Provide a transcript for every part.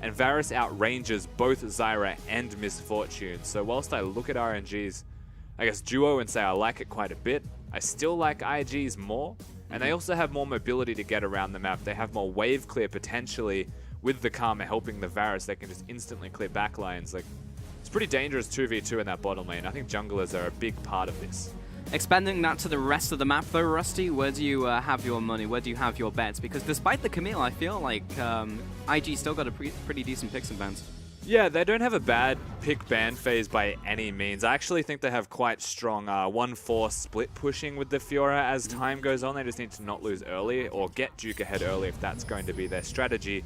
and Varus outranges both Zyra and Misfortune. So whilst I look at RNG's, I guess, duo and say I like it quite a bit, I still like IG's more. And they also have more mobility to get around the map. They have more wave clear potentially with the Karma helping the Varus. They can just instantly clear backlines. Like, it's pretty dangerous 2v2 in that bottom lane. I think junglers are a big part of this. Expanding that to the rest of the map though, Rusty, where do you have your money? Where do you have your bets? Because despite the Camille, I feel like IG still got a pretty decent picks and bans. Yeah, they don't have a bad pick-ban phase by any means. I actually think they have quite strong 1-4 split pushing with the Fiora as time goes on. They just need to not lose early or get Duke ahead early if that's going to be their strategy.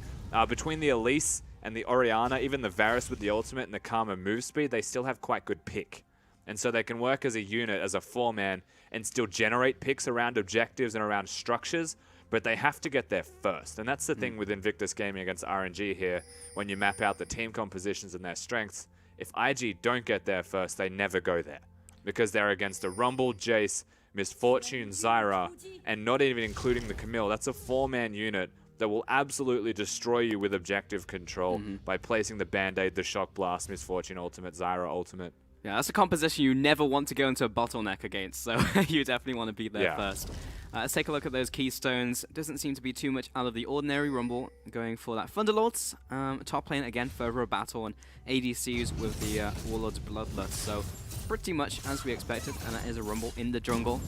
Between the Elise and the Orianna, even the Varus with the ultimate and the Karma move speed, they still have quite good pick. And so they can work as a unit, as a 4-man, and still generate picks around objectives and around structures, but they have to get there first. And that's the thing with Invictus Gaming against RNG here, when you map out the team compositions and their strengths. If IG don't get there first, they never go there. Because they're against a Rumble, Jace, Misfortune, Zyra, and not even including the Camille. That's a 4-man unit that will absolutely destroy you with objective control by placing the Band-Aid, the Shock Blast, Misfortune ultimate, Zyra ultimate. Yeah, that's a composition you never want to go into a bottleneck against, so you definitely want to be there first. Let's take a look at those keystones. Doesn't seem to be too much out of the ordinary. Rumble going for that Thunderlords. Top lane, again, further a battle, and ADCs with the Warlord's Bloodlust. So pretty much as we expected, and that is a Rumble in the jungle.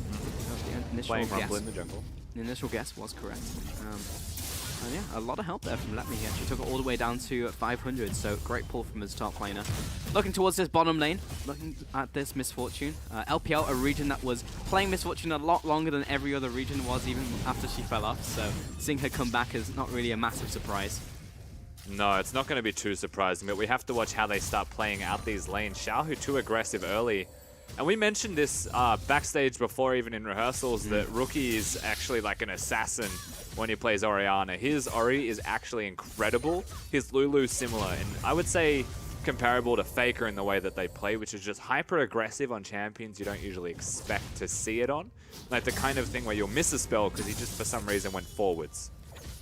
The initial Playing guess. Rumble in the jungle. The initial guess was correct. And yeah, a lot of help there from Let Me. He actually took it all the way down to 500, so great pull from his top laner. Looking towards this bottom lane, looking at this Misfortune. LPL, a region that was playing Misfortune a lot longer than every other region was, even after she fell off, so seeing her come back is not really a massive surprise. No, it's not going to be too surprising, but we have to watch how they start playing out these lanes. Xiaohu too aggressive early. And we mentioned this backstage before, even in rehearsals, that Rookie is actually like an assassin when he plays Orianna. His Ori is actually incredible. His Lulu's similar, and I would say comparable to Faker in the way that they play, which is just hyper-aggressive on champions you don't usually expect to see it on. Like the kind of thing where you'll miss a spell because he just for some reason went forwards.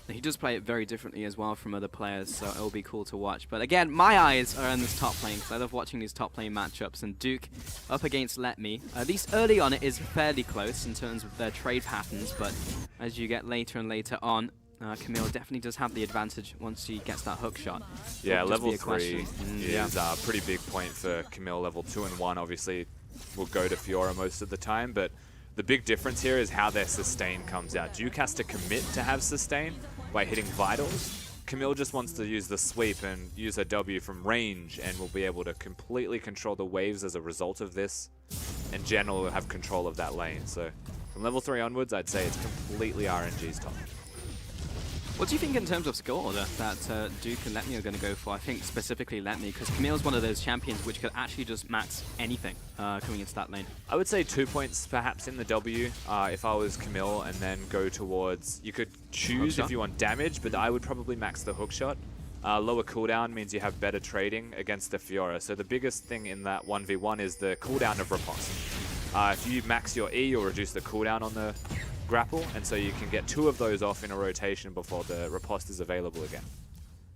He does play it very differently as well from other players, so it'll be cool to watch. But again, my eyes are on this top lane, because I love watching these top lane matchups. And Duke up against Let Me. At least early on, it is fairly close in terms of their trade patterns, but as you get later and later on, Camille definitely does have the advantage once she gets that hook shot. Yeah, level 3 is a pretty big point for Camille. Level 2 and 1 obviously will go to Fiora most of the time, but the big difference here is how their sustain comes out. Duke has to commit to have sustain by hitting vitals. Camille just wants to use the sweep and use her W from range and will be able to completely control the waves as a result of this. And Jen will have control of that lane. So from level 3 onwards, I'd say it's completely RNG's top. What do you think in terms of skill order that Duke and Let Me are going to go for? I think specifically Let Me, because Camille's one of those champions which could actually just max anything coming into that lane. I would say 2 points perhaps in the W if I was Camille, and then go towards, you could choose if you want damage, but I would probably max the hook shot. Lower cooldown means you have better trading against the Fiora. So the biggest thing in that 1v1 is the cooldown of riposte. If you max your E, you'll reduce the cooldown on the grapple, and so you can get 2 of those off in a rotation before the riposte is available again.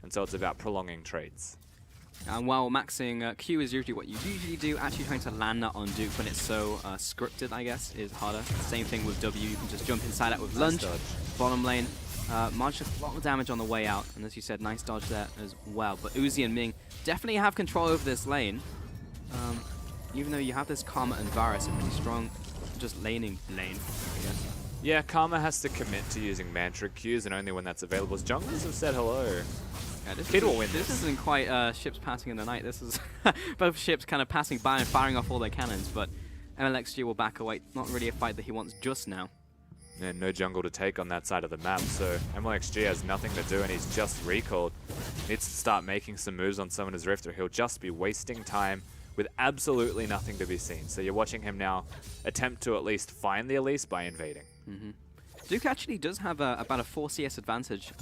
And so it's about prolonging trades. And while maxing Q is usually what you usually do, actually trying to land that on Duke when it's so scripted, I guess, is harder. Same thing with W, you can just jump inside that with lunge. Bottom lane, March a lot of damage on the way out, and as you said, nice dodge there as well. But Uzi and Ming definitely have control over this lane. Even though you have this Karma and Varus, a pretty strong just laning lane, I guess. Yeah, Karma has to commit to using mantra Qs, and only when that's available. As junglers have said hello. Yeah, Kid will win this isn't quite ships passing in the night. This is both ships kind of passing by and firing off all their cannons, but MLXG will back away. Not really a fight that he wants just now. And no jungle to take on that side of the map, so MLXG has nothing to do, and he's just recalled. Needs to start making some moves on Summoner's Rift, or he'll just be wasting time with absolutely nothing to be seen. So you're watching him now attempt to at least find the Elise by invading. Duke actually does have about a 4 CS advantage,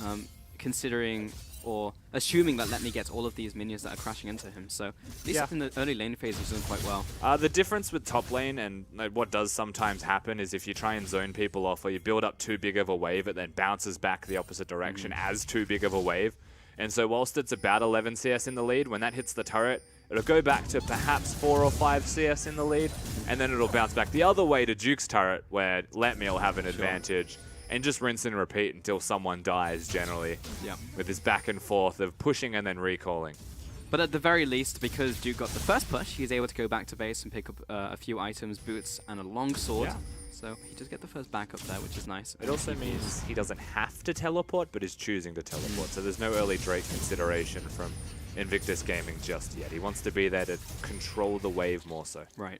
considering or assuming that Let Me gets all of these minions that are crashing into him. So at least in the early lane phase, he's doing quite well. The difference with top lane and what does sometimes happen is if you try and zone people off, or you build up too big of a wave, it then bounces back the opposite direction as too big of a wave. And so whilst it's about 11 CS in the lead, when that hits the turret, it'll go back to perhaps 4 or 5 CS in the lead, and then it'll bounce back the other way to Duke's turret, where Let Me will have an advantage, and just rinse and repeat until someone dies, generally, with this back and forth of pushing and then recalling. But at the very least, because Duke got the first push, he's able to go back to base and pick up a few items, boots, and a long sword. Yeah. So he just get the first backup there, which is nice. It also means he doesn't have to teleport, but is choosing to teleport. So there's no early Drake consideration from Invictus Gaming just yet. He wants to be there to control the wave more so. Right.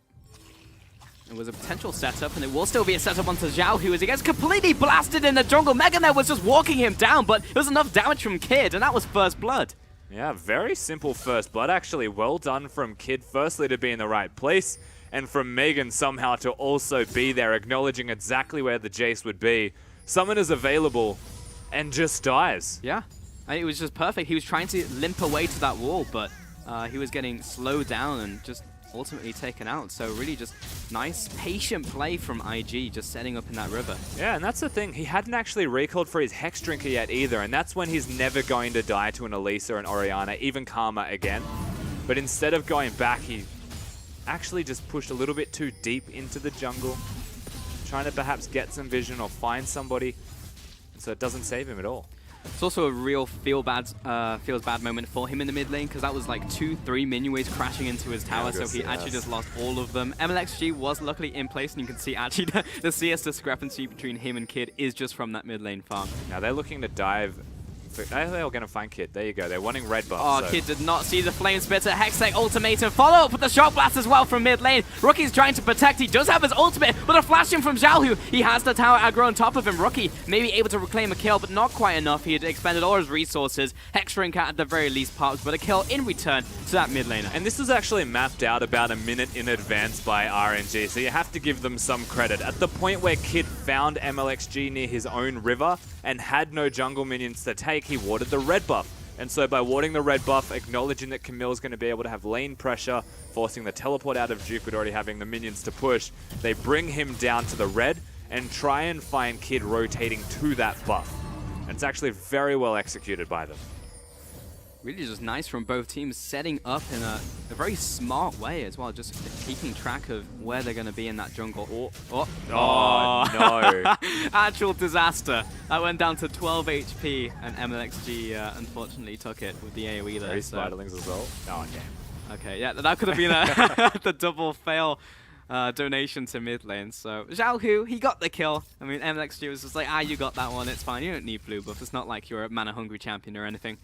It was a potential setup, and it will still be a setup onto Zhao, who gets completely blasted in the jungle. Meganet was just walking him down, but it was enough damage from Kid, and that was first blood. Yeah, very simple first blood, actually. Well done from Kid, firstly to be in the right place, and from Megan somehow to also be there, acknowledging exactly where the Jace would be. Summon is available, and just dies. Yeah, and it was just perfect. He was trying to limp away to that wall, but he was getting slowed down and just ultimately taken out. So really just nice, patient play from IG, just setting up in that river. Yeah, and that's the thing. He hadn't actually recalled for his Hex Drinker yet either, and that's when he's never going to die to an Elisa, an Orianna, even Karma again. But instead of going back, he actually just pushed a little bit too deep into the jungle, trying to perhaps get some vision or find somebody, and so it doesn't save him at all. It's also a real feels bad moment for him in the mid lane, because that was like 2-3 minion waves crashing into his tower, so he actually just lost all of them. MLXG was luckily in place, and you can see actually the CS discrepancy between him and Kid is just from that mid lane farm. Now they're looking to dive. They're going to find Kid. There you go. They're wanting red buff. Oh, so Kid did not see the Flame Spitter. Hextech ultimatum. Follow up with the Shock Blast as well from mid lane. Rookie's trying to protect. He does have his ultimate, but a flash in from Zhao. He has the tower aggro on top of him. Rookie maybe able to reclaim a kill, but not quite enough. He had expended all his resources. Hexdrinker at the very least popped, but a kill in return to that mid laner. And this is actually mapped out about a minute in advance by RNG, so you have to give them some credit. At the point where Kid found MLXG near his own river and had no jungle minions to take, he warded the red buff. And so by warding the red buff, acknowledging that Camille's going to be able to have lane pressure, forcing the teleport out of Duke, but already having the minions to push, they bring him down to the red and try and find Kid rotating to that buff. And it's actually very well executed by them. Really just nice from both teams, setting up in a very smart way as well, just keeping track of where they're going to be in that jungle. Oh no. Actual disaster. That went down to 12 HP, and MLXG unfortunately took it with the AoE there. Spiderlings as well. Oh, damn. Okay, yeah, that could have been the double fail donation to mid lane. So Zhao, he got the kill. I mean, MLXG was just like, you got that one, it's fine. You don't need blue buff. It's not like you're a mana-hungry champion or anything.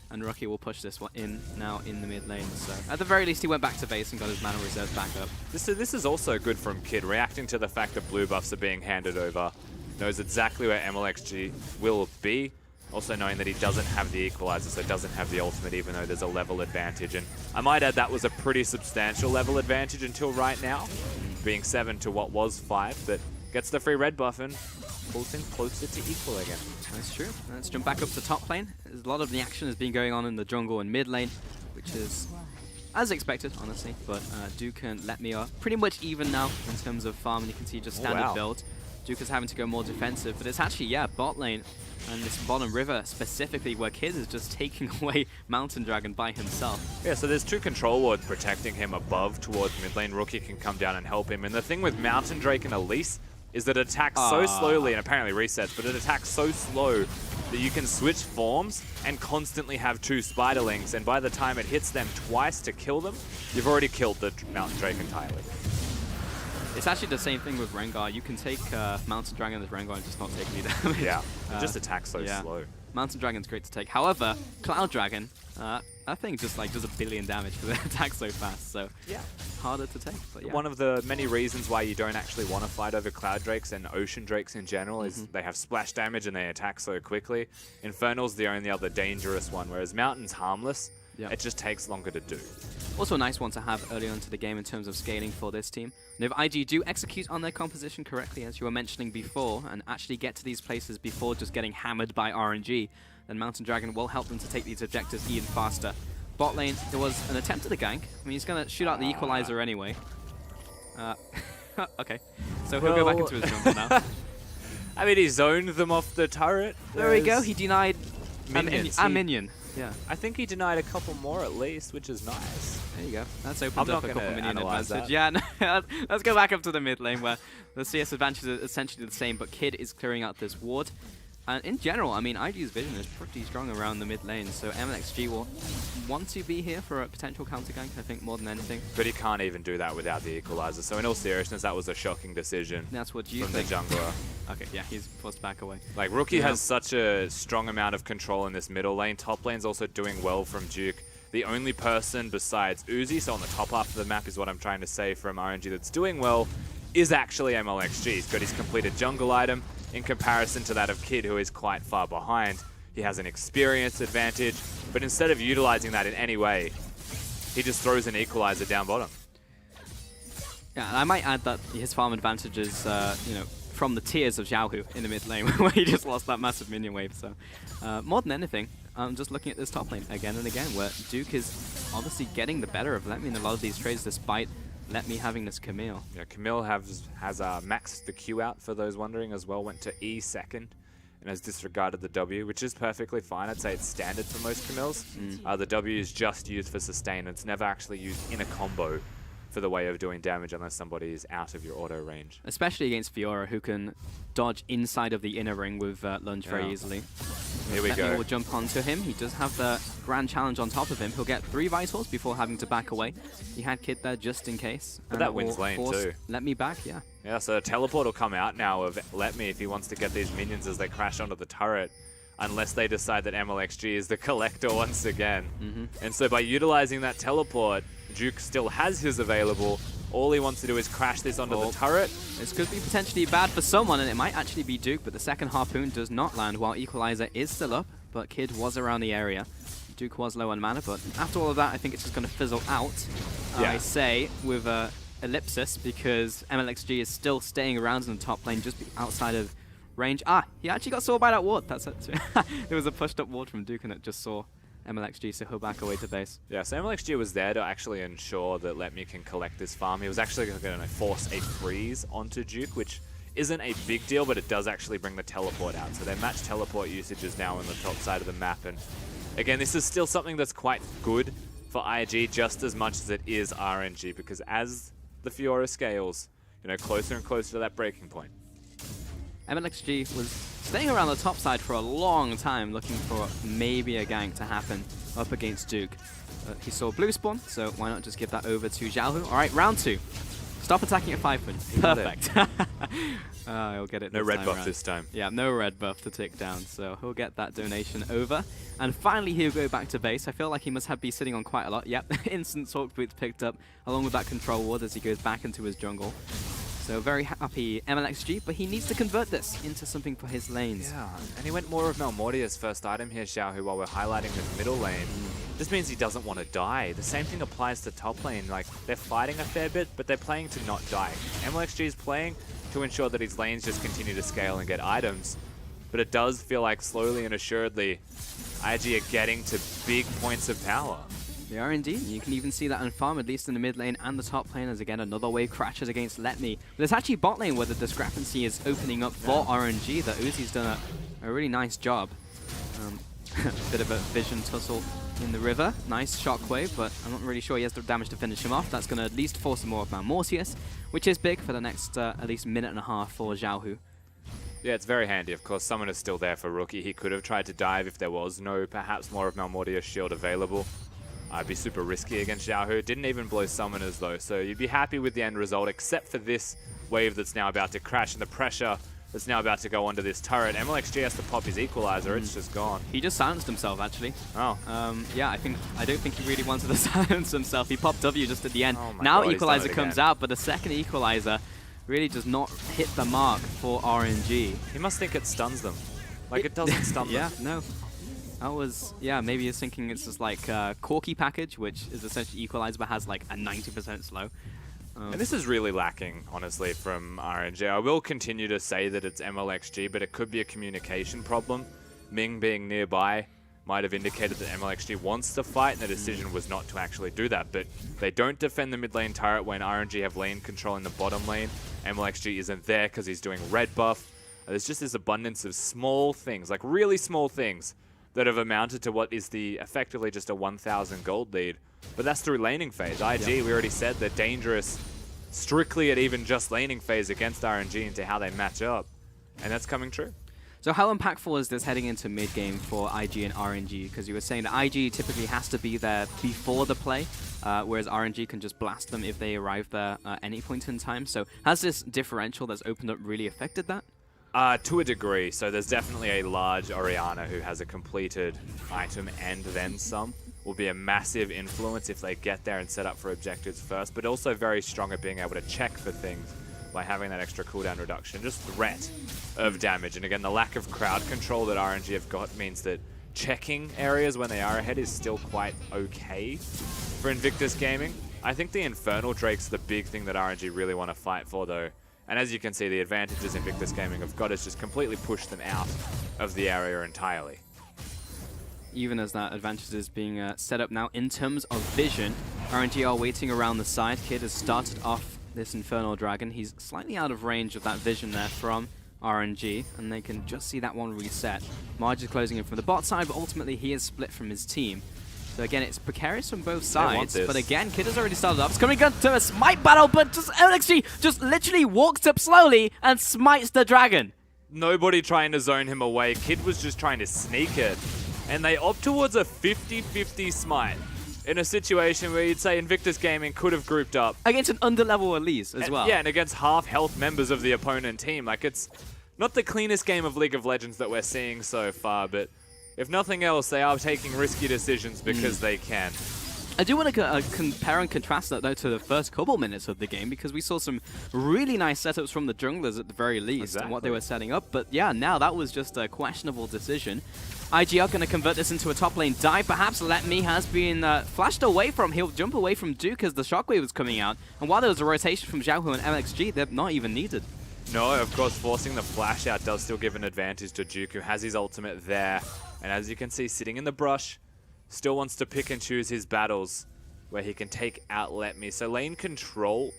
And Rocky will push this one in now in the mid lane. So at the very least, he went back to base and got his mana reserves back up. This is also good from Kid, reacting to the fact that blue buffs are being handed over. Knows exactly where MLXG will be. Also knowing that he doesn't have the equalizer, so doesn't have the ultimate, even though there's a level advantage. And I might add that was a pretty substantial level advantage until right now, being 7 to what was 5, but gets the free red buff and pulls him closer to equal again. That's true. Let's jump back up to top lane. A lot of the action has been going on in the jungle and mid lane, which is as expected, honestly. But Duke and Let Me are pretty much even now in terms of farm, and you can see just standard build. Duke is having to go more defensive, but it's actually, bot lane and this bottom river specifically where Kid is just taking away Mountain Dragon by himself. Yeah, so there's 2 control wards protecting him above towards mid lane. Rookie can come down and help him. And the thing with Mountain Drake and Elise is that it attacks so slowly, and apparently resets, but it attacks so slow that you can switch forms and constantly have 2 Spiderlings, and by the time it hits them twice to kill them, you've already killed the Mountain Drake entirely. It's actually the same thing with Rengar. You can take Mountain Dragon as Rengar and just not take any damage. Yeah, it just attacks so slow. Mountain Dragon's great to take. However, Cloud Dragon, that thing just does a billion damage because it attacks so fast. So harder to take. But one of the many reasons why you don't actually want to fight over Cloud Drakes and Ocean Drakes in general is they have splash damage and they attack so quickly. Infernal's the only other dangerous one, whereas Mountain's harmless. It just takes longer to do. Also a nice one to have early on to the game in terms of scaling for this team. And if IG do execute on their composition correctly, as you were mentioning before, and actually get to these places before just getting hammered by RNG, then Mountain Dragon will help them to take these objectives even faster. Bot lane, there was an attempt at the gank. I mean, he's going to shoot out the equalizer anyway. Okay, so he'll go back into his jungle now. I mean, he zoned them off the turret. There we go, he denied minions. a minion. Yeah. I think he denied a couple more at least, which is nice. There you go. That's opened I'm up not a couple gonna minion analyze advantage. that. Yeah, no, let's go back up to the mid lane where the CS advantage is essentially the same, but Kid is clearing out this ward. And in general, I mean, IG's vision is pretty strong around the mid lane, so MLXG will want to be here for a potential counter gank, I think, more than anything. But he can't even do that without the equalizer. So in all seriousness, that was a shocking decision That's what you from think. the jungler. Okay, yeah, he's forced back away. Like, Rookie Yeah. has such a strong amount of control in this middle lane. Top lane's also doing well from Duke. The only person besides Uzi, so on the top half of the map is what I'm trying to say from RNG that's doing well, is actually MLXG. He's got his completed jungle item in comparison to that of Kid, who is quite far behind. He has an experience advantage, but instead of utilizing that in any way, he just throws an equalizer down bottom. Yeah, and I might add that his farm advantage is, you know, from the tears of Xiaohu in the mid lane, where he just lost that massive minion wave. So, more than anything, I'm just looking at this top lane again and again, where Duke is obviously getting the better of Letme in a lot of these trades, despite Letme having this Camille. Yeah, Camille has maxed the Q out, for those wondering, as well. Went to E second and has disregarded the W, which is perfectly fine. I'd say it's standard for most Camilles. The W is just used for sustain. It's never actually used in a combo for the way of doing damage unless somebody is out of your auto range. Especially against Fiora, who can dodge inside of the inner ring with lunge very Yeah. easily. Here we Letme go. will jump onto him. He does have the grand challenge on top of him. He'll get 3 vitals before having to back away. He had Kid there just in case. But and that it will wins lane force too. Letme back, yeah. Yeah, so a teleport will come out now of Letme if he wants to get these minions as they crash onto the turret, unless they decide that MLXG is the collector once again. And so by utilizing that teleport, Duke still has his available. All he wants to do is crash this onto the turret. This could be potentially bad for someone, and it might actually be Duke, but the second Harpoon does not land while Equalizer is still up, but Kid was around the area. Duke was low on mana, but after all of that, I think it's just going to fizzle out, Yeah. I say, with Ellipsis, because MLXG is still staying around in the top lane, just outside of range. Ah, he actually got saw by that ward. That's it. There was a pushed up ward from Duke, and it just saw MLXG, so he'll back away to base. Yeah, so MLXG was there to actually ensure that Letme can collect this farm. He was actually going to force a freeze onto Duke, which isn't a big deal, but it does actually bring the teleport out. So their match teleport usage is now on the top side of the map. And again, this is still something that's quite good for IG, just as much as it is RNG, because as the Fiora scales, you know, closer and closer to that breaking point. MLXG was staying around the top side for a long time, looking for maybe a gank to happen up against Duke. He saw blue spawn, so why not just give that over to Xiaohu? All right, round 2. Stop attacking at 5 pin. Perfect. He'll get it. No this red time buff around. this time. Yeah, no red buff to tick down, so he'll get that donation over. And finally, he'll go back to base. I feel like he must have been sitting on quite a lot. Yep, instant Sork boots picked up, along with that control ward as he goes back into his jungle. So very happy MLXG, but he needs to convert this into something for his lanes. Yeah, and he went more of Malmortia's first item here, Xiaohu, while we're highlighting his middle lane. This means he doesn't want to die. The same thing applies to top lane. Like, they're fighting a fair bit, but they're playing to not die. MLXG is playing to ensure that his lanes just continue to scale and get items. But it does feel like slowly and assuredly, IG are getting to big points of power. They are indeed. You can even see that on farm, at least in the mid lane and the top lane, as again another wave crashes against Letme. But it's actually bot lane where the discrepancy is opening up for RNG. That Uzi's done a really nice job. Bit of a vision tussle in the river. Nice shockwave, but I'm not really sure he has the damage to finish him off. That's going to at least force him more of Mortius, which is big for the next at least minute and a half for Xiaohu. Yeah, it's very handy. Of course, someone is still there for Rookie. He could have tried to dive if there was no perhaps more of Malmortia's shield available. I'd be super risky against Xiaohu. Didn't even blow summoners though, so you'd be happy with the end result, except for this wave that's now about to crash and the pressure that's now about to go onto this turret. MLXG has to pop his equalizer. It's just gone. He just silenced himself, actually. Oh. Yeah, I don't think he really wanted to silence himself. He popped W just at the end. Oh my Now God, he's done equalizer it comes again. out, but the second equalizer really does not hit the mark for RNG. He must think it stuns them. Like, it doesn't stun them. Yeah, no. That was, yeah, maybe he's thinking it's just like Corky package, which is essentially equalizer but has like a 90% slow. And this is really lacking, honestly, from RNG. I will continue to say that it's MLXG, but it could be a communication problem. Ming being nearby might have indicated that MLXG wants to fight, and the decision was not to actually do that. But they don't defend the mid lane turret when RNG have lane control in the bottom lane. MLXG isn't there because he's doing red buff. There's just this abundance of small things, like really small things, that have amounted to what is effectively just a 1,000 gold lead. But that's through laning phase. IG, we already said, they're dangerous strictly at even just laning phase against RNG into how they match up. And that's coming true. So how impactful is this heading into mid-game for IG and RNG? Because you were saying that IG typically has to be there before the play, whereas RNG can just blast them if they arrive there at any point in time. So has this differential that's opened up really affected that? To a degree. So there's definitely a large Orianna who has a completed item and then some. Will be a massive influence if they get there and set up for objectives first, but also very strong at being able to check for things by having that extra cooldown reduction, just threat of damage. And again, the lack of crowd control that RNG have got means that checking areas when they are ahead is still quite okay for Invictus Gaming. I think the Infernal Drake's the big thing that RNG really want to fight for though. And as you can see, the advantages Invictus Gaming have got is just completely push them out of the area entirely. Even as that advantage is being set up now in terms of vision, RNG are waiting around the side. Kid has started off this Infernal Dragon. He's slightly out of range of that vision there from RNG, and they can just see that one reset. Marge is closing in from the bot side, but ultimately he is split from his team. So again, it's precarious from both sides, but again, Kid has already started up. It's coming to a smite battle, but just LXG just literally walks up slowly and smites the dragon. Nobody trying to zone him away. Kid was just trying to sneak it. And they opt towards a 50-50 smite in a situation where you'd say Invictus Gaming could have grouped up. Against an underlevel Elise as well. Yeah, and against half-health members of the opponent team. Like, it's not the cleanest game of League of Legends that we're seeing so far, but if nothing else, they are taking risky decisions because they can. I do want to compare and contrast that, though, to the first couple minutes of the game, because we saw some really nice setups from the junglers at the very least, and what they were setting up. But yeah, now that was just a questionable decision. IG are going to convert this into a top lane dive. Perhaps Let Me has been flashed away from. He'll jump away from Duke as the shockwave was coming out. And while there was a rotation from Xiaohu and LXG, they're not even needed. No, of course, forcing the flash out does still give an advantage to Duke, who has his ultimate there. And as you can see, sitting in the brush, still wants to pick and choose his battles where he can take out Let Me. So lane control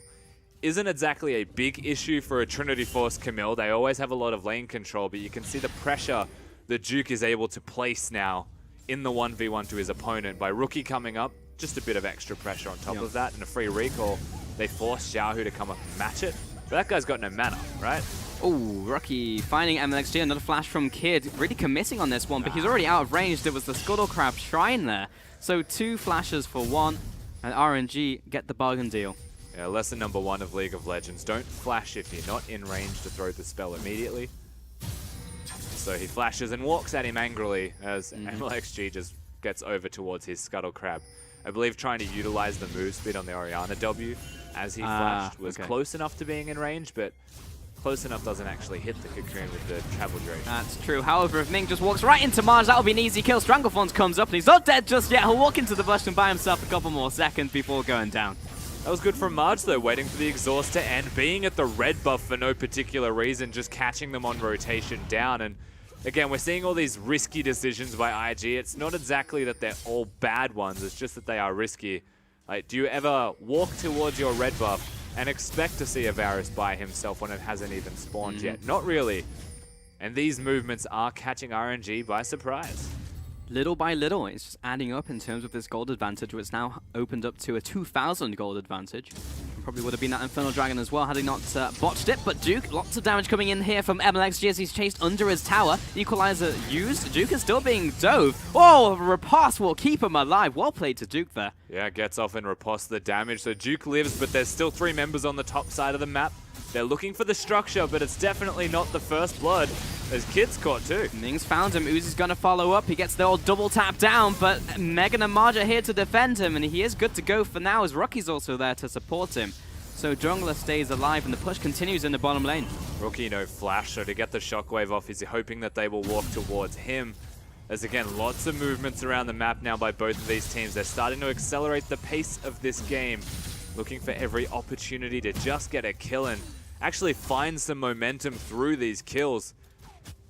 isn't exactly a big issue for a Trinity Force Camille. They always have a lot of lane control, but you can see the pressure that Duke is able to place now in the 1v1 to his opponent. By Rookie coming up, just a bit of extra pressure on top of that, and a free recall. They force Xiaohu to come up and match it, but that guy's got no mana, right? Oh, Rookie finding MLXG, another flash from Kid, really committing on this one, but he's already out of range. There was the Scuttle Crab Shrine there. So 2 flashes for 1, and RNG get the bargain deal. Yeah, lesson number 1 of League of Legends. Don't flash if you're not in range to throw the spell immediately. So he flashes and walks at him angrily as MLXG just gets over towards his Scuttle Crab. I believe trying to utilize the move speed on the Orianna W as he flashed was close enough to being in range, but close enough doesn't actually hit the Cocoon with the travel duration. That's true. However, if Ming just walks right into Marge, that'll be an easy kill. Stranglethorns comes up and he's not dead just yet. He'll walk into the bush and buy himself a couple more seconds before going down. That was good from Marge though, waiting for the exhaust to end, being at the red buff for no particular reason, just catching them on rotation down. And again, we're seeing all these risky decisions by IG. It's not exactly that they're all bad ones, it's just that they are risky. Like, do you ever walk towards your red buff and expect to see a Varus by himself when it hasn't even spawned yet? Not really. And these movements are catching RNG by surprise. Little by little, it's just adding up in terms of this gold advantage, which now opened up to a 2,000 gold advantage. Probably would have been that Infernal Dragon as well had he not botched it, but Duke, lots of damage coming in here from MLXG as he's chased under his tower. Equalizer used. Duke is still being dove. Oh, riposte will keep him alive. Well played to Duke there. Yeah, gets off and riposte the damage. So Duke lives, but there's still 3 members on the top side of the map. They're looking for the structure, but it's definitely not the first blood. There's Kid's caught too. Ming's found him. Uzi's going to follow up. He gets the old double tap down, but Megan and Marge are here to defend him, and he is good to go for now as Rookie's also there to support him. So Jungler stays alive, and the push continues in the bottom lane. Rookie no flash, so to get the shockwave off, he's hoping that they will walk towards him. There's again lots of movements around the map now by both of these teams. They're starting to accelerate the pace of this game, looking for every opportunity to just get a kill and actually find some momentum through these kills.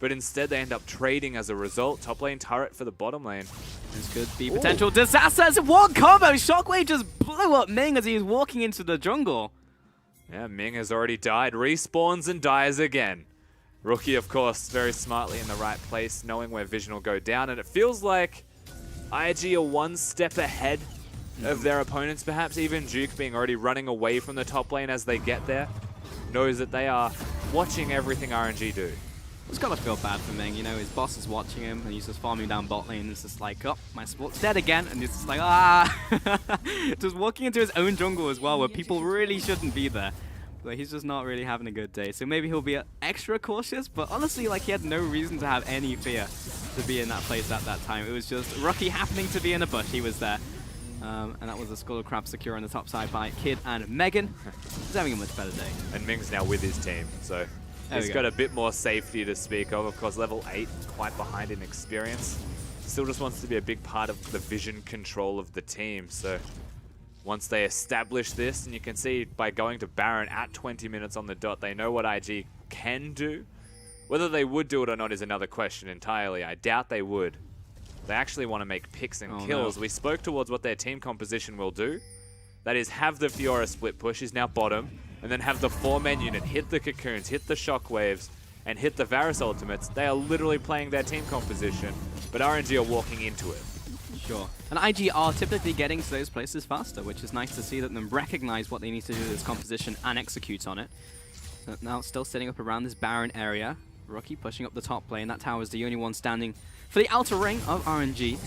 But instead they end up trading as a result. Top lane turret for the bottom lane. This could be potential disaster. It's one combo. Shockwave just blew up Ming as he was walking into the jungle. Yeah, Ming has already died. Respawns and dies again. Rookie, of course, very smartly in the right place, knowing where vision will go down, and it feels like IG are one step ahead of their opponents, perhaps even Duke being already running away from the top lane as they get there, knows that they are watching everything RNG do. It's gotta feel bad for Ming, you know, his boss is watching him and he's just farming down bot lane and it's just like, oh, my support's dead again, and it's just like, ah! Just walking into his own jungle as well, where people really shouldn't be there. But he's just not really having a good day, so maybe he'll be extra cautious, but honestly, like, he had no reason to have any fear to be in that place at that time. It was just Rookie happening to be in a bush, he was there. And that was a Skull Crab secure on the top side by Kid and Megan. He's having a much better day. And Ming's now with his team, so he's got a bit more safety to speak of. Of course, level 8, quite behind in experience. Still just wants to be a big part of the vision control of the team. So once they establish this, and you can see by going to Baron at 20 minutes on the dot, they know what IG can do. Whether they would do it or not is another question entirely. I doubt they would. They actually want to make picks and kills. No. We spoke towards what their team composition will do. That is, have the Fiora split push, is now bottom, and then have the 4-man unit hit the cocoons, hit the shockwaves, and hit the Varus ultimates. They are literally playing their team composition, but RNG are walking into it. Sure. And IG are typically getting to those places faster, which is nice to see that them recognize what they need to do with this composition and execute on it. But now still sitting up around this Baron area. Rookie pushing up the top lane. That tower is the only one standing for the outer ring of RNG.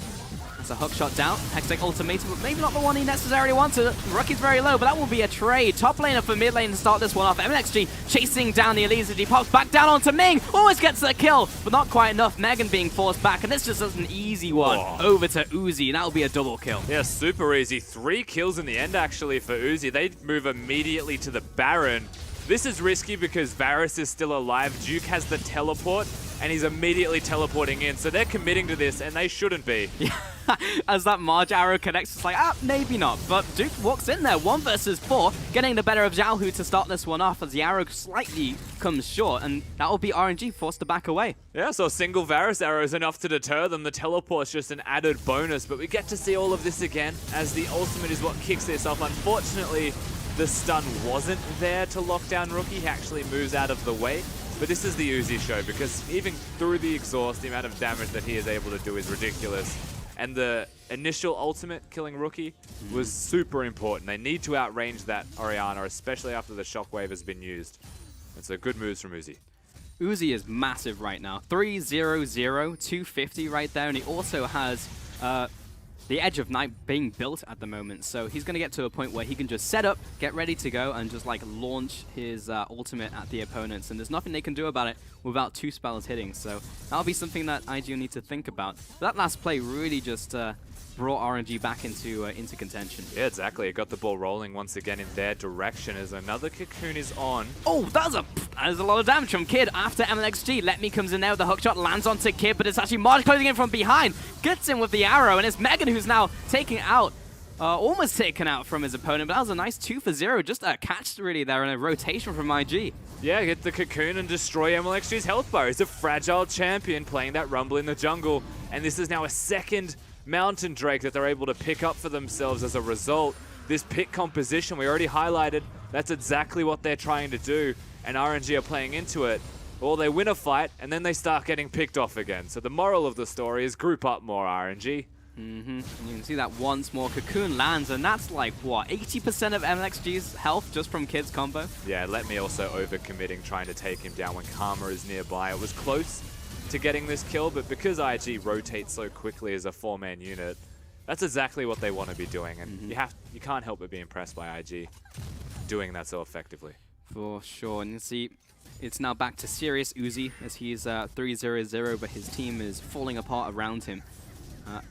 That's a hook shot down. Hextech ultimatum, but maybe not the one he necessarily wanted. Rookie's very low, but that will be a trade. Top laner for mid lane to start this one off. MXG chasing down the Elise as he pops back down onto Ming. Always gets the kill, but not quite enough. Megan being forced back, and this just is an easy one. Over to Uzi. That'll be a double kill. Yeah, super easy. 3 kills in the end, actually, for Uzi. They move immediately to the Baron. This is risky because Varus is still alive. Duke has the teleport, and he's immediately teleporting in. So they're committing to this, and they shouldn't be. Yeah. As that Marge arrow connects, it's like, maybe not. But Duke walks in there, 1 versus 4, getting the better of Xiaohu to start this one off as the arrow slightly comes short, and that will be RNG forced to back away. Yeah, so a single Varus arrow is enough to deter them. The teleport's just an added bonus, but we get to see all of this again as the ultimate is what kicks this off. Unfortunately, the stun wasn't there to lock down Rookie. He actually moves out of the way. But this is the Uzi show, because even through the exhaust, the amount of damage that he is able to do is ridiculous. And the initial ultimate killing Rookie was super important. They need to outrange that Orianna, especially after the shockwave has been used. And so good moves from Uzi. Uzi is massive right now. 3-0-0, 250 right there, and he also has the Edge of Night being built at the moment, so he's going to get to a point where he can just set up, get ready to go, and just like launch his ultimate at the opponents, and there's nothing they can do about it without 2 spells hitting, so that'll be something that IG will need to think about. But that last play really just brought RNG back into contention. Yeah, exactly. It got the ball rolling once again in their direction as another cocoon is on. Oh, that is a lot of damage from Kid after MLXG. Let Me comes in there with the hookshot, lands onto Kid, but it's actually Marge closing in from behind. Gets in with the arrow, and it's Megan who's now taking out, almost taken out from his opponent, but that was a nice 2 for 0. Just a catch really there and a rotation from IG. Yeah, get the cocoon and destroy MLXG's health bar. He's a fragile champion playing that rumble in the jungle, and this is now a second Mountain Drake that they're able to pick up for themselves as a result. This pick composition we already highlighted, that's exactly what they're trying to do, and RNG are playing into it. Well, they win a fight, and then they start getting picked off again. So the moral of the story is group up more, RNG. You can see that once more. Cocoon lands, and that's like, what, 80% of MLXG's health just from Kid's combo? Yeah, Let Me also overcommitting, trying to take him down when Karma is nearby. It was close to getting this kill, but because IG rotates so quickly as a 4-man unit, that's exactly what they want to be doing, and you can't help but be impressed by IG doing that so effectively. For sure, and you see, it's now back to serious Uzi as he's 3-0-0, but his team is falling apart around him.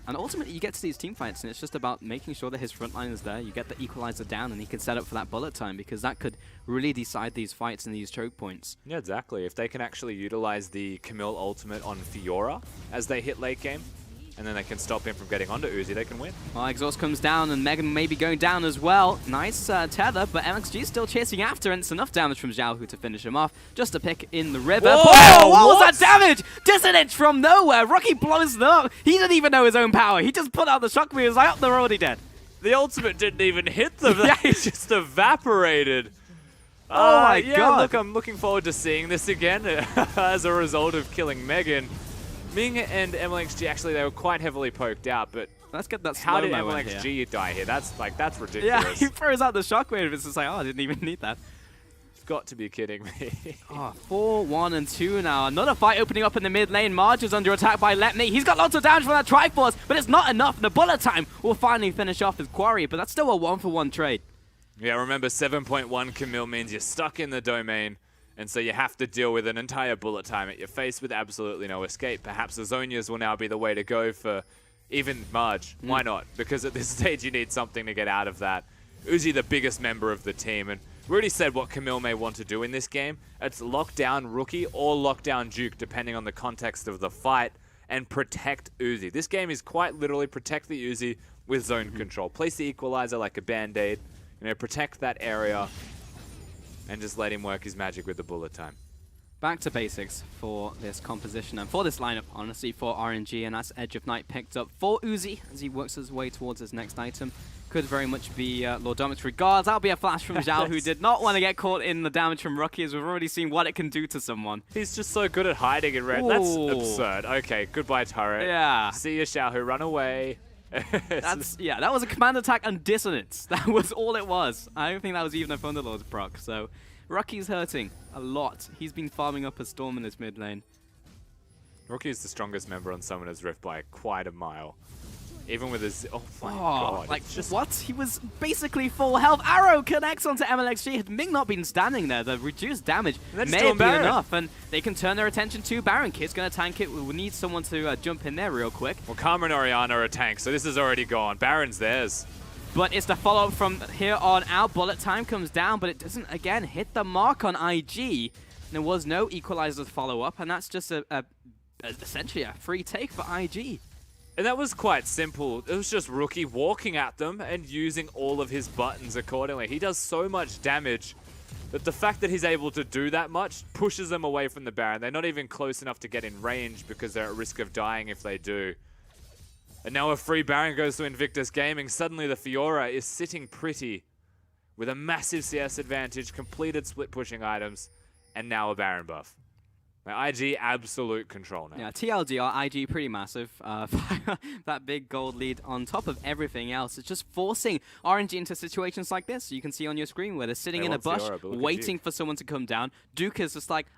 And ultimately, you get to these team fights, and it's just about making sure that his front line is there. You get the equalizer down, and he can set up for that bullet time, because that could really decide these fights and these choke points. Yeah, exactly. If they can actually utilize the Camille ultimate on Fiora as they hit late game, and then they can stop him from getting onto Uzi, they can win. Well, exhaust comes down, and Megan may be going down as well. Nice tether, but MXG is still chasing after, and it's enough damage from Xiaohu to finish him off. Just a pick in the river. Whoa, what was that damage? Dissonance from nowhere. Rookie blows them up. He didn't even know his own power. He just put out the shock wave. He was like, oh, they're already dead. The ultimate didn't even hit them. They just evaporated. Oh my yeah, god! Look, I'm looking forward to seeing this again as a result of killing Megan. Ming and MLXG, actually, they were quite heavily poked out, but Let's get that how did slow-mo in here. MLXG die here? That's ridiculous. Yeah, he throws out the shockwave. It's just like, oh, I didn't even need that. You've got to be kidding me. Oh, 4, 1, and 2 now. Another fight opening up in the mid lane. Marge is under attack by Lepney. He's got lots of damage from that Triforce, but it's not enough. The bullet time will finally finish off his quarry, but that's still a 1-for-1 trade. Yeah, remember 7.1 Camille means you're stuck in the domain, and so you have to deal with an entire bullet time at your face with absolutely no escape. Perhaps Azonias will now be the way to go for even Marge. Why not? Because at this stage you need something to get out of that. Uzi, the biggest member of the team, and we already said what Camille may want to do in this game. It's lock down Rookie or lock down Duke, depending on the context of the fight, and protect Uzi. This game is quite literally protect the Uzi with zone control. Place the equalizer like a band-aid. You know, protect that area and just let him work his magic with the bullet time. Back to basics for this composition and for this lineup, honestly, for RNG, and that's Edge of Night picked up for Uzi as he works his way towards his next item. Could very much be Lordomics regards. That'll be a flash from Zhao, who did not want to get caught in the damage from Rookie, as we've already seen what it can do to someone. He's just so good at hiding in red. Ooh. That's absurd. Okay, goodbye, turret. Yeah. See you, Xiaohu. Run away. Yeah, that was a command attack and dissonance. That was all it was. I don't think that was even a Thunderlord's proc. So Rookie's hurting a lot. He's been farming up a Storm in this mid lane. Rookie is the strongest member on Summoner's Rift by quite a mile. Even with his... Oh my god. Like, just what? He was basically full health. Arrow connects onto MLXG. Had Ming not been standing there, the reduced damage may have been enough, and they can turn their attention to Baron. Kid's going to tank it. We need someone to jump in there real quick. Well, Karma and Oriana are a tank, so this is already gone. Baron's theirs. But it's the follow-up from here on out. Bullet time comes down, but it doesn't, again, hit the mark on IG. There was no equalizer follow-up, and that's just essentially a free take for IG. And that was quite simple. It was just Rookie walking at them and using all of his buttons accordingly. He does so much damage that the fact that he's able to do that much pushes them away from the Baron. They're not even close enough to get in range because they're at risk of dying if they do. And now a free Baron goes to Invictus Gaming. Suddenly the Fiora is sitting pretty with a massive CS advantage, completed split pushing items, and now a Baron buff. Now, IG absolute control now. Yeah, TLDR, IG pretty massive. That big gold lead on top of everything else. It's just forcing RNG into situations like this. You can see on your screen where they're sitting in a bush, waiting for someone to come down. Duke is just like,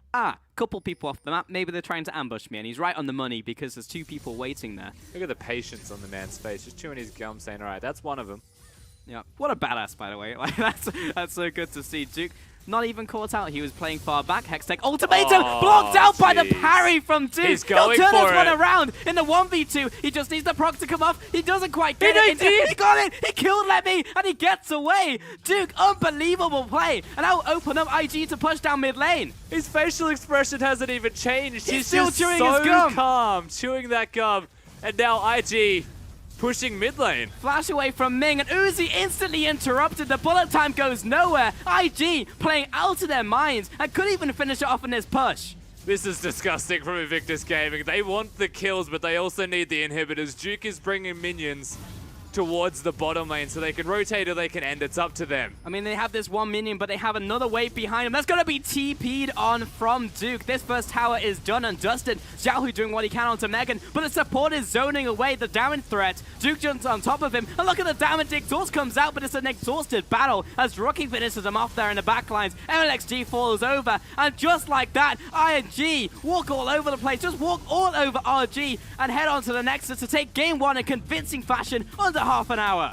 couple people off the map. Maybe they're trying to ambush me. And he's right on the money because there's 2 people waiting there. Look at the patience on the man's face. Just chewing his gum saying, all right, that's one of them. Yeah, what a badass, by the way. Like that's so good to see. Duke not even caught out. He was playing far back. Hextech Ultimatum blocked out by the parry from Duke. He's going He'll turn for this one it. around in the 1v2. He just needs the proc to come off. He doesn't quite get it. He got it. He killed Lemmy and he gets away. Duke, unbelievable play. And that'll open up IG to push down mid lane. His facial expression hasn't even changed. He's still just chewing so his gum. calm, chewing that gum. And now IG pushing mid lane. Flash away from Ming, and Uzi instantly interrupted. The bullet time goes nowhere. IG playing out of their minds and could even finish it off in this push. This is disgusting from Invictus Gaming. They want the kills, but they also need the inhibitors. Duke is bringing minions towards the bottom lane so they can rotate or they can end. It's up to them. I mean, they have this one minion, but they have another wave behind them. That's going to be TP'd on from Duke. This first tower is done and dusted. Xiaohu doing what he can onto Megan, but the support is zoning away the damage threat. Duke jumps on top of him, and look at the damage. The exhaust comes out, but it's an exhausted battle as Rookie finishes him off there in the backlines. MLXG falls over, and just like that, ING walk all over the place. Just walk all over RG and head on to the Nexus to take game 1 in convincing fashion under half an hour.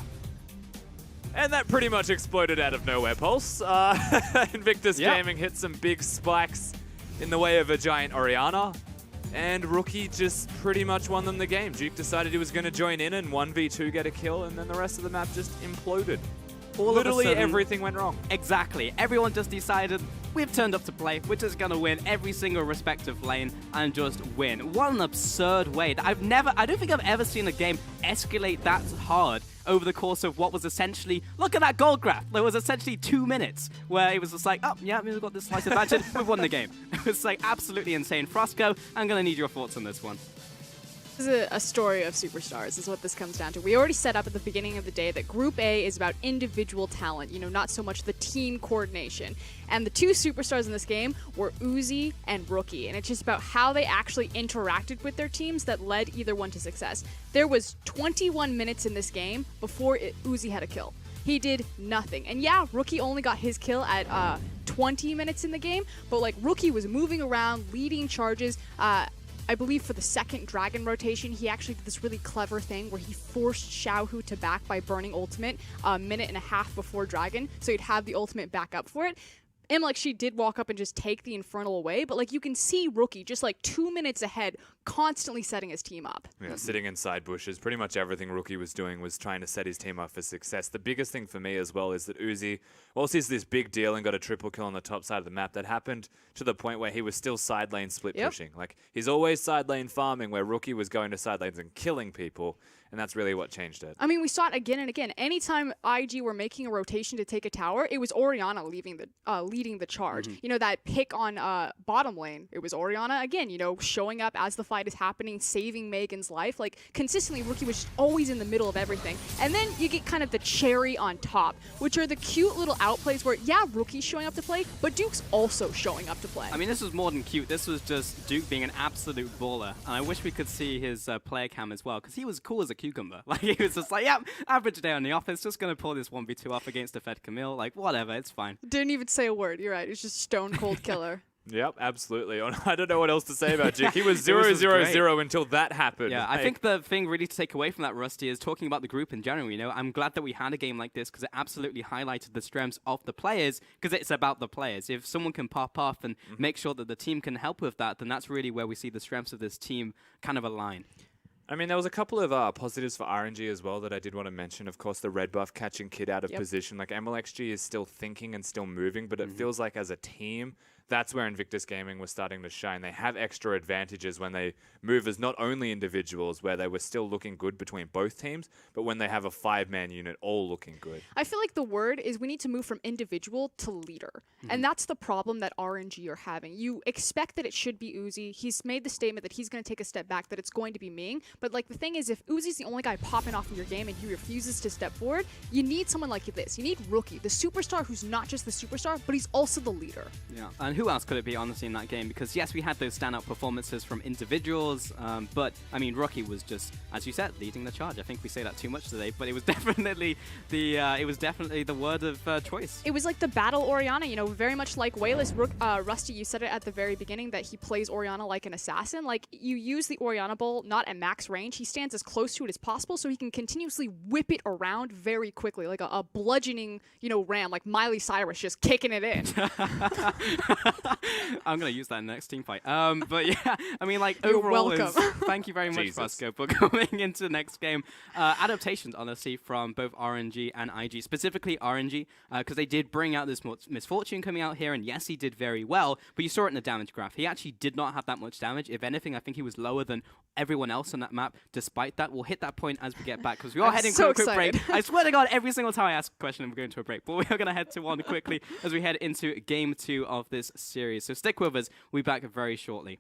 And that pretty much exploded out of nowhere, Pulse. Invictus Gaming hit some big spikes in the way of a giant Oriana, and Rookie just pretty much won them the game. Duke decided he was going to join in and 1v2 get a kill, and then the rest of the map just imploded. Literally everything went wrong. Exactly. Everyone just decided, we've turned up to play. We're just going to win every single respective lane and just win. What an absurd way. I don't think I've ever seen a game escalate that hard over the course of what was essentially, look at that gold graph. There was essentially 2 minutes where it was just like, oh, yeah, we've got this slice advantage. We've won the game. It was like absolutely insane. Frosco, I'm going to need your thoughts on this one. This is a story of superstars is what this comes down to. We already set up at the beginning of the day that Group A is about individual talent, you know, not so much the team coordination. And the two superstars in this game were Uzi and Rookie, and it's just about how they actually interacted with their teams that led either one to success. There was 21 minutes in this game before Uzi had a kill. He did nothing. And yeah, Rookie only got his kill at 20 minutes in the game, but like Rookie was moving around, leading charges. I believe for the second Dragon rotation, he actually did this really clever thing where he forced Xiaohu to back by burning ultimate a minute and a half before Dragon, so he'd have the ultimate back up for it. And like she did walk up and just take the Infernal away, but like you can see Rookie just like 2 minutes ahead, constantly setting his team up. Yeah, sitting inside bushes. Pretty much everything Rookie was doing was trying to set his team up for success. The biggest thing for me as well is that Uzi, whilst he's this big deal and got a triple kill on the top side of the map, that happened to the point where he was still side lane split pushing. Like he's always side lane farming, where Rookie was going to side lanes and killing people. And that's really what changed it. I mean, we saw it again and again. Anytime IG were making a rotation to take a tower, it was Orianna leading the charge. You know, that pick on bottom lane, it was Orianna again, you know, showing up as the fight is happening, saving Megan's life. Like, consistently, Rookie was just always in the middle of everything. And then you get kind of the cherry on top, which are the cute little outplays where, yeah, Rookie's showing up to play, but Duke's also showing up to play. I mean, this was more than cute. This was just Duke being an absolute baller. And I wish we could see his player cam as well, because he was cool as a cucumber. Like, he was just like, yeah, average day on the office, just going to pull this 1v2 off against the Fed Camille. Like, whatever, it's fine. Didn't even say a word. You're right. It's just stone cold killer. Yep, absolutely. I don't know what else to say about Duke. He was 0-0-0 until that happened. Yeah, I think the thing really to take away from that, Rusty, is talking about the group in general. You know, I'm glad that we had a game like this because it absolutely highlighted the strengths of the players, because it's about the players. If someone can pop off and make sure that the team can help with that, then that's really where we see the strengths of this team kind of align. I mean, there was a couple of positives for RNG as well that I did want to mention. Of course, the red buff catching Kid out of position. Like, MLXG is still thinking and still moving, but it feels like as a team, that's where Invictus Gaming was starting to shine. They have extra advantages when they move as not only individuals, where they were still looking good between both teams, but when they have a 5-man unit all looking good. I feel like the word is we need to move from individual to leader. And that's the problem that RNG are having. You expect that it should be Uzi. He's made the statement that he's going to take a step back, that it's going to be Ming. But like the thing is, if Uzi's the only guy popping off in your game and he refuses to step forward, you need someone like this. You need Rookie, the superstar who's not just the superstar, but he's also the leader. Yeah, and who else could it be, honestly, in that game? Because yes, we had those standout performances from individuals, but I mean, Rookie was just, as you said, leading the charge. I think we say that too much today, but it was definitely the word of choice. It was like the battle Orianna, you know, very much like Wayless. Rusty, you said it at the very beginning that he plays Orianna like an assassin. Like, you use the Orianna bowl not at max range. He stands as close to it as possible so he can continuously whip it around very quickly, like a bludgeoning, you know, ram, like Miley Cyrus just kicking it in. I'm going to use that in the next team fight. But yeah, I mean, like, You're overall, welcome. Thank you very much, Fusco, for going into the next game. Adaptations, honestly, from both RNG and IG, specifically RNG, because they did bring out this misfortune coming out here, and yes, he did very well, but you saw it in the damage graph. He actually did not have that much damage. If anything, I think he was lower than everyone else on that map. Despite that, we'll hit that point as we get back, because we are heading to a quick break. I swear to God, every single time I ask a question, we're going to a break, but we are going to head to one quickly as we head into Game 2 of this series. So stick with us. We'll be back very shortly.